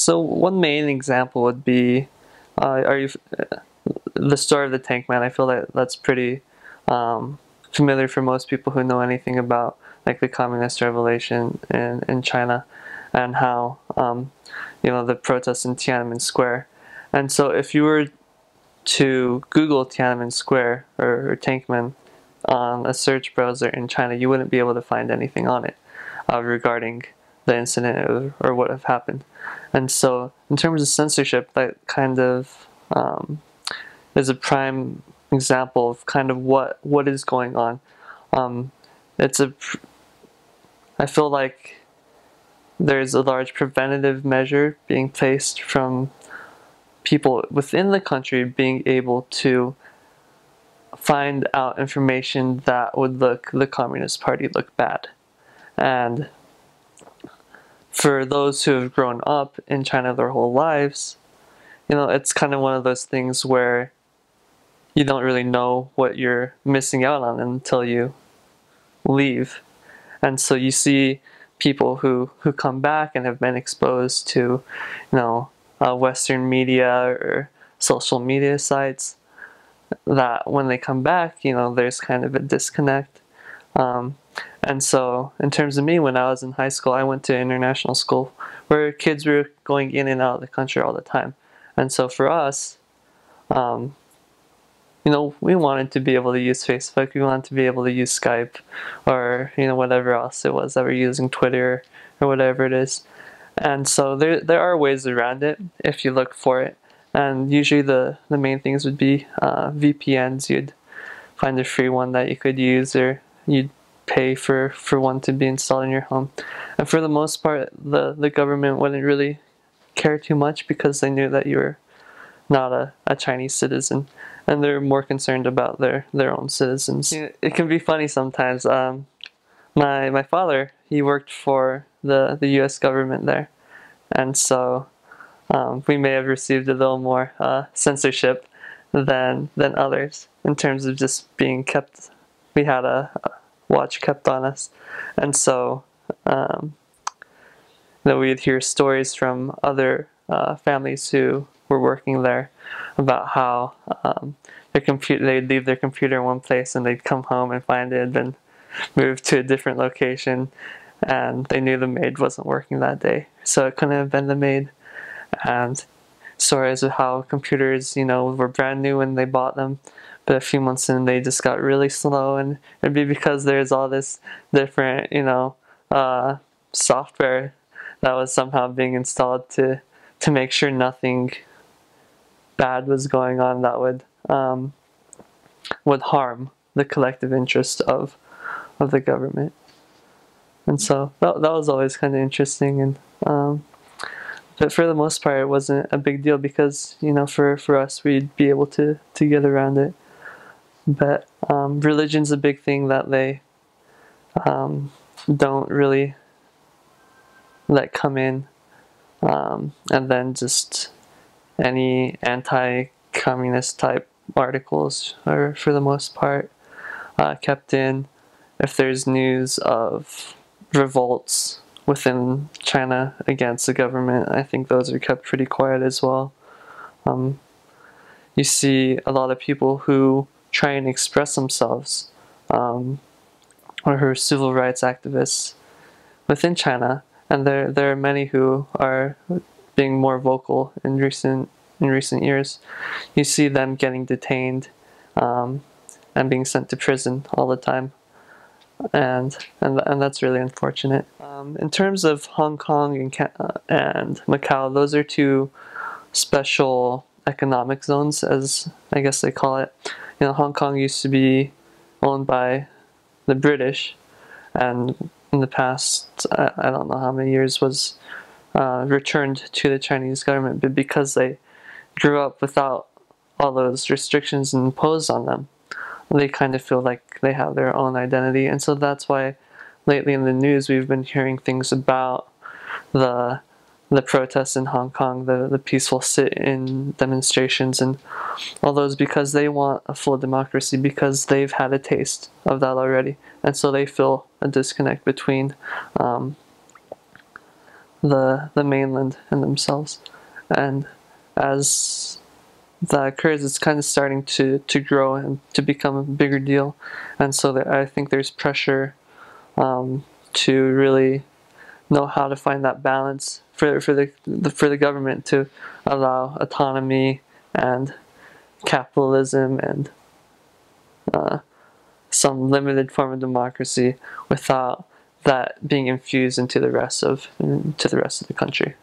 So one main example would be, the story of the tank man. I feel that that's pretty familiar for most people who know anything about like the communist revolution in China, and how the protests in Tiananmen Square. And so if you were to Google Tiananmen Square or Tankman on a search browser in China, you wouldn't be able to find anything on it regarding the incident or what have happened. And so in terms of censorship, that kind of is a prime example of kind of what is going on. I feel like there's a large preventative measure being placed from people within the country being able to find out information that would look the Communist Party look bad. And for those who have grown up in China their whole lives, it's kind of one of those things where you don't really know what you're missing out on until you leave. And so you see people who come back and have been exposed to, Western media or social media sites, that when they come back, there's kind of a disconnect. And so in terms of me, when I was in high school, I went to international school where kids were going in and out of the country all the time. And so for us, we wanted to be able to use Facebook, we wanted to be able to use Skype, or, whatever else it was that we're using, Twitter, or whatever it is. And so there are ways around it if you look for it. And usually the main things would be VPNs. You'd find a free one that you could use, or you'd pay for one to be installed in your home. And for the most part, the government wouldn't really care too much because they knew that you were not a Chinese citizen, and they're more concerned about their own citizens. It can be funny sometimes. My father, he worked for the US government there, and so we may have received a little more censorship than others in terms of just being kept. We had a watch kept on us, and so we'd hear stories from other families who were working there about how they'd leave their computer in one place and they'd come home and find it had been moved to a different location, and they knew the maid wasn't working that day, so it couldn't have been the maid. And stories of how computers, were brand new when they bought them, but a few months in they just got really slow, and it'd be because there's all this different, software that was somehow being installed to make sure nothing bad was going on that would harm the collective interest of the government. And so that was always kind of interesting, and but for the most part it wasn't a big deal because for us we'd be able to get around it. But religion's a big thing that they don't really let come in, and then just any anti-communist type articles are for the most part kept in. If there's news of revolts within China against the government, I think those are kept pretty quiet as well. You see a lot of people who try and express themselves, or who are civil rights activists within China, and there are many who are being more vocal in recent years. You see them getting detained and being sent to prison all the time, and that's really unfortunate. In terms of Hong Kong and Macau, those are two special economic zones, as I guess they call it. Hong Kong used to be owned by the British, and in the past, I don't know how many years, was returned to the Chinese government, but because they grew up without all those restrictions imposed on them, they kind of feel like they have their own identity. And so that's why lately in the news we've been hearing things about the protests in Hong Kong, the peaceful sit-in demonstrations and all those, because they want a full democracy, because they've had a taste of that already. And so they feel a disconnect between the mainland and themselves. And as that occurs, it's kind of starting to grow and to become a bigger deal. And so I think there's pressure to really know how to find that balance for the government to allow autonomy and capitalism and some limited form of democracy without that being infused into the rest of the country.